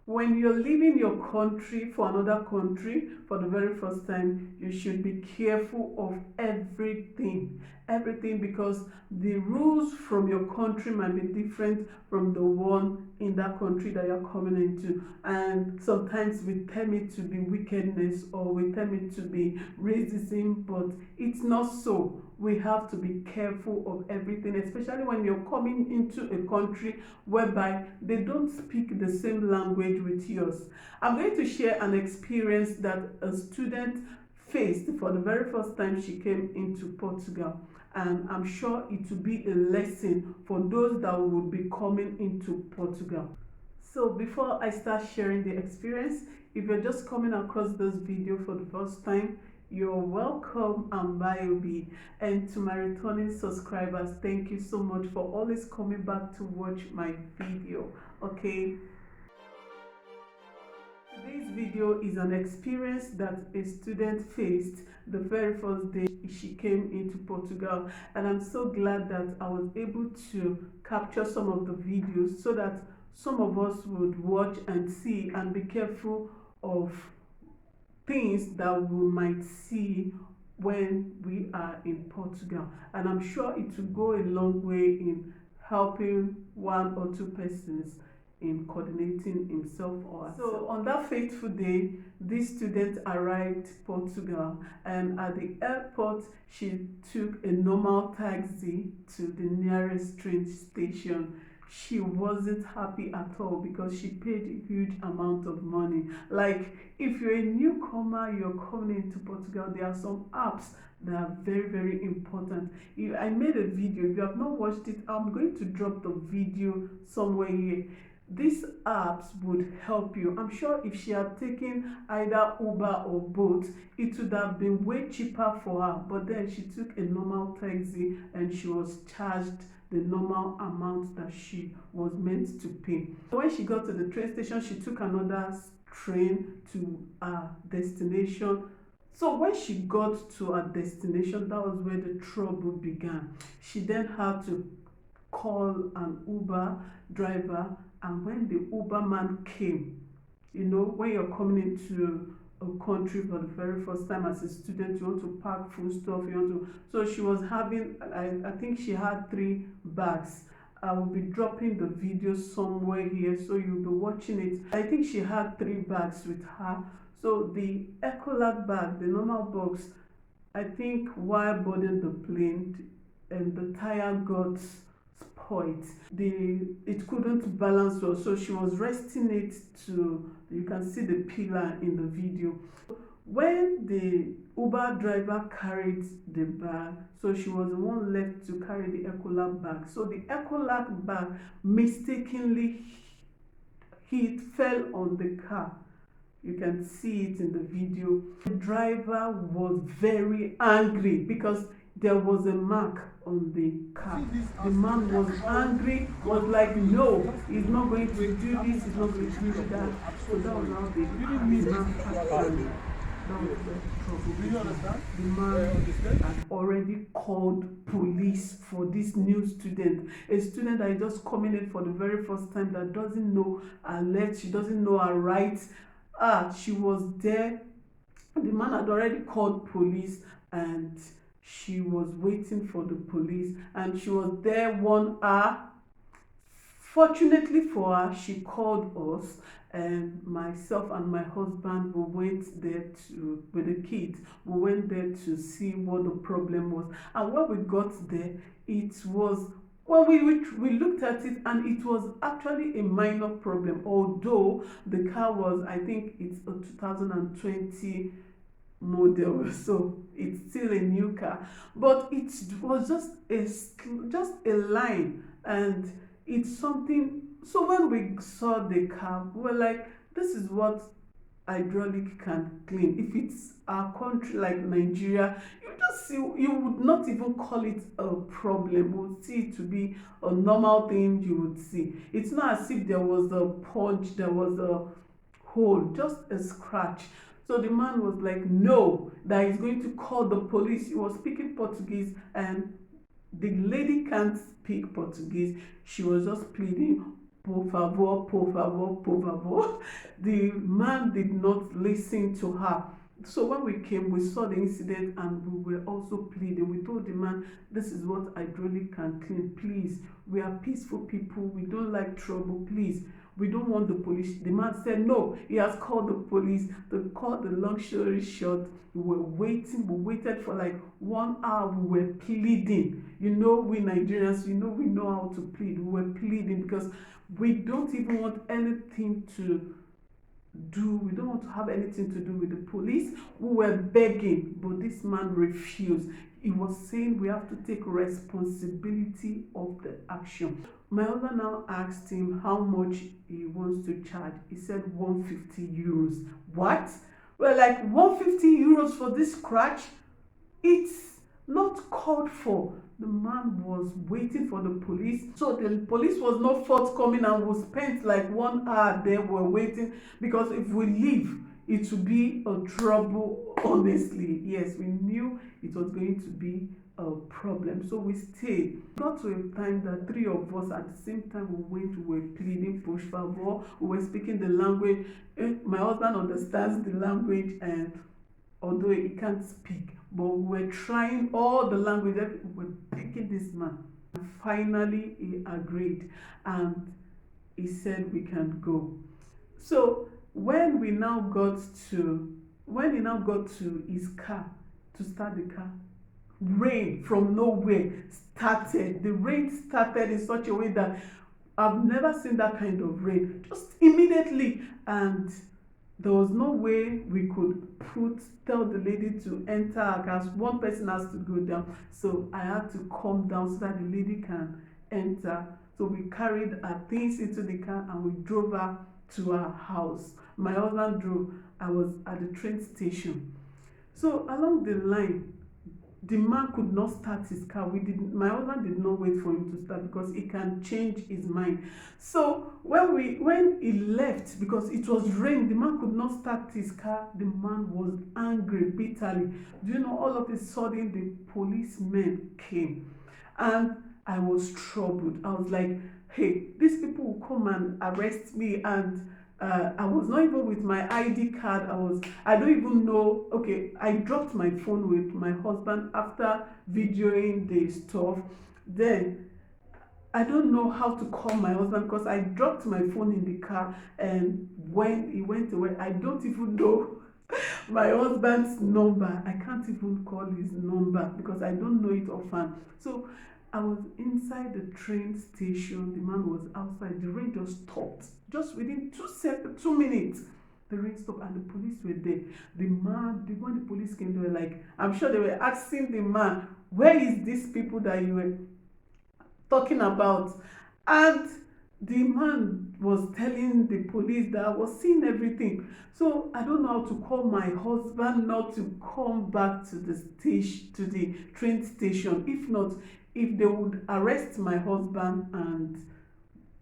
When you're leaving your country for another country for the very first time, you should be careful of everything, because the rules from your country might be different from the one in that country that you're coming into. And sometimes we term it to be wickedness, or we term it to be racism, but it's not so. We have to be careful of everything, especially when you're coming into a country whereby they don't speak the same language with yours. I'm going to share an experience that a student faced for the very first time she came into Portugal, and I'm sure it will be a lesson for those that will be coming into Portugal. So before I start sharing the experience, if you're just coming across this video for the first time, you're welcome. I'm Bayobi, and to my returning subscribers, thank you so much for always coming back to watch my video. Okay, today's video is an experience that a student faced the very first day she came into Portugal, and I'm so glad that I was able to capture some of the videos so that some of us would watch and see and be careful of things that we might see when we are in Portugal. And I'm sure it will go a long way in helping one or two persons in coordinating himself or herself. So on that fateful day, this student arrived Portugal, and at the airport she took a normal taxi to the nearest train station. She wasn't happy at all because she paid a huge amount of money. Like, if you're a newcomer, you're coming into Portugal, there are some apps that are very, very important. I made a video. If you have not watched it, I'm going to drop the video somewhere here. These apps would help you. I'm sure if she had taken either Uber or Bolt, it would have been way cheaper for her. But then she took a normal taxi and she was charged the normal amount that she was meant to pay. When she got to the train station, she took another train to her destination. So when she got to her destination, that was where the trouble began. She then had to call an Uber driver, and when the Uber man came, when you're coming into a country for the very first time as a student, you want to pack food stuff, so she was having, I think she had 3 bags. I will be dropping the video somewhere here so you'll be watching it. I think she had 3 bags with her. So the Ecolab bag, the normal box, I think while boarding the plane, and the tire got spoiled. It couldn't balance well, so she was resting it to, you can see the pillar in the video. When the Uber driver carried the bag, so she was the one left to carry the Ecolab bag. So the Ecolab bag mistakenly fell on the car. You can see it in the video. The driver was very angry because there was a mark on the car. The man was angry, was like, no, he's not going to do this, he's not going to do that. So that was how the man happened. That was the trouble. Do you understand? The man had already called police for this new student. A student that is just coming in for the very first time, that doesn't know her left, she doesn't know her right. She was there. The man had already called police, and she was waiting for the police, and she was there 1 hour. Fortunately for her, she called us, and myself and my husband, we went there with the kids, we went there to see what the problem was. And when we got there, it was, well, we looked at it, and it was actually a minor problem, although the car was, I think it's a 2020 model, so it's still a new car, but it was just a line, and it's something. So when we saw the car, we were like, this is what hydraulic can clean. If it's our country like Nigeria, you just see, you would not even call it a problem. You would see it to be a normal thing. You would see it's not as if there was a punch, there was a hole, just a scratch. So the man was like, no, that he's going to call the police. He was speaking Portuguese, and the lady can't speak Portuguese. She was just pleading, por favor, por favor, por favor. The man did not listen to her. So when we came, we saw the incident and we were also pleading. We told the man, this is what hydraulic can clean. Please, we are peaceful people. We don't like trouble. Please, we don't want the police. The man said no. He has called the police. They called the long story short. We were waiting. We waited for like 1 hour. We were pleading. You know, we Nigerians, you know, we know how to plead. We were pleading because we don't even want anything to do. We don't want to have anything to do with the police. We were begging, but this man refused. He was saying we have to take responsibility of the action. My husband now asked him how much he wants to charge. He said 150 euros. What? Well, like 150 euros for this scratch? It's not called for. The man was waiting for the police, so the police was not forthcoming, and we spent like 1 hour there. We're waiting because if we leave, it will be a trouble. Honestly, yes, we knew it was going to be a problem, so we stayed. Got to a time that 3 of us at the same time we were pleading, push favor. We were speaking the language. My husband understands the language, and although he can't speak, but we were trying all the language. We were begging this man. Finally, he agreed, and he said we can go. So when he now got to his car to start the car, rain from nowhere started. The rain started in such a way that I've never seen that kind of rain. Just immediately, and there was no way we could tell the lady to enter our car. One person has to go down, so I had to come down so that the lady can enter. So we carried our things into the car and we drove her to our house. My husband drove. I was at the train station. So along the line, the man could not start his car. My husband did not wait for him to start because he can change his mind. So when he left, because it was rain, the man could not start his car. The man was angry bitterly. Do you know, all of a sudden the policemen came and I was troubled. I was like, hey, these people will come and arrest me, and I was not even with my ID card. I don't even know. Okay, I dropped my phone with my husband after videoing the stuff. Then I don't know how to call my husband because I dropped my phone in the car, and when he went away, I don't even know my husband's number. I can't even call his number because I don't know it offhand. So I was inside the train station. The man was outside. The rain just stopped. Just within 2 minutes, the rain stopped and the police were there. When the police came, they were like, I'm sure they were asking the man, where is these people that you were talking about? And the man was telling the police that I was seeing everything. So I don't know how to call my husband not to come back to the station, to the train station. If not, if they would arrest my husband and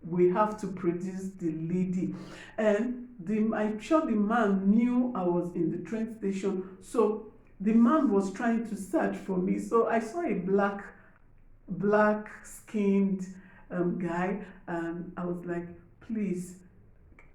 we have to produce the lady. And I'm sure the man knew I was in the train station. So the man was trying to search for me. So I saw a black skinned guy, and I was like, please,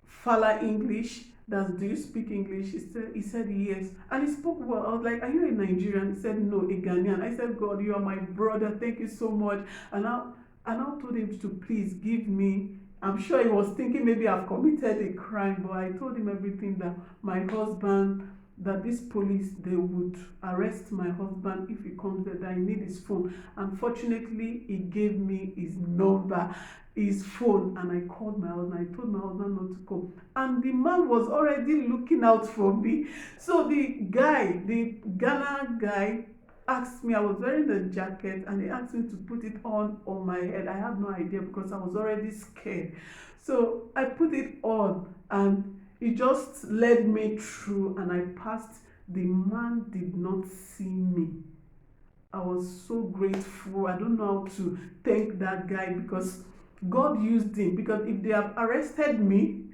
fala English. Do you speak English? He said yes, and he spoke well. I was like, are you a Nigerian? He said no, a Ghanaian. I said, God, you are my brother, thank you so much. And I told him to please give me. I'm sure he was thinking maybe I've committed a crime, but I told him everything, that my husband, that this police, they would arrest my husband if he comes there, that I need his phone. Unfortunately, he gave me his number, his phone, and I called my husband. I told my husband not to come, and the man was already looking out for me. So the Ghana guy asked me, I was wearing the jacket, and he asked me to put it on my head. I had no idea because I was already scared. So I put it on, and he just led me through, and I passed. The man did not see me. I was so grateful. I don't know how to thank that guy, because God used him. Because if they have arrested me,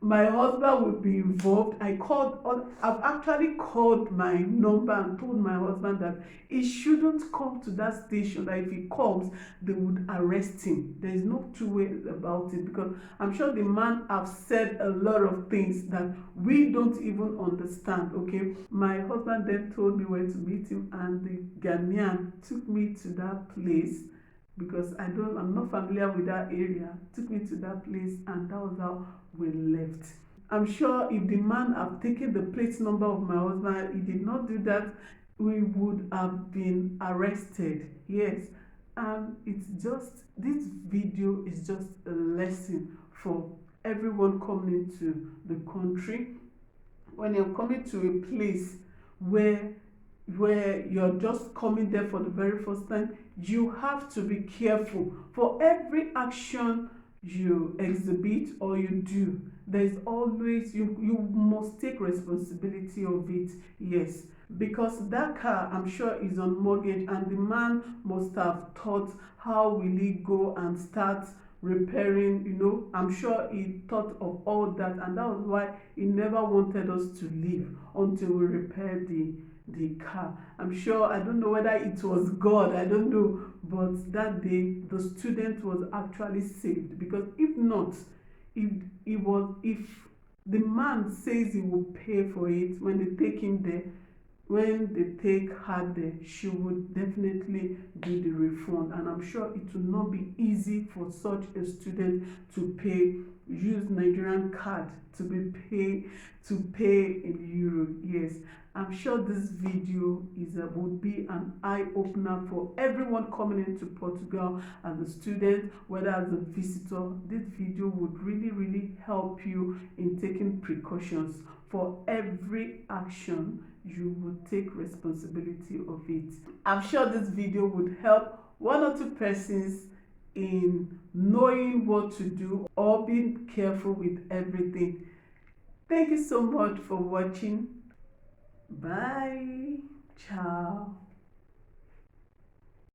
my husband would be involved. I've actually called my number and told my husband that he shouldn't come to that station, that if he comes they would arrest him. There is no two ways about it, because I'm sure the man have said a lot of things that we don't even understand. Okay, my husband then told me where to meet him, and the Ghanaian took me to that place, because I'm not familiar with that area. Took me to that place, and that was how we left. I'm sure if the man had taken the plate number of my husband, he did not do that, we would have been arrested. Yes, and this video is just a lesson for everyone coming to the country. When you're coming to a place where you're just coming there for the very first time, you have to be careful. For every action you exhibit or you do, there's always, you must take responsibility of it. Yes, because that car, I'm sure, is on mortgage, and the man must have thought, how will he go and start repairing? I'm sure he thought of all that, and that was why he never wanted us to leave until we repair the car. I'm sure, I don't know whether it was God, I don't know, but that day the student was actually saved. Because if not, if the man says he will pay for it, when they take him there, when they take her there, she would definitely do the refund. And I'm sure it will not be easy for such a student to use Nigerian card to pay in euro. Yes, I'm sure this video would be an eye-opener for everyone coming into Portugal as a student, whether as a visitor. This video would really help you in taking precautions. For every action, you will take responsibility of it. I'm sure this video would help one or two persons in knowing what to do or being careful with everything. Thank you so much for watching. Bye. Ciao.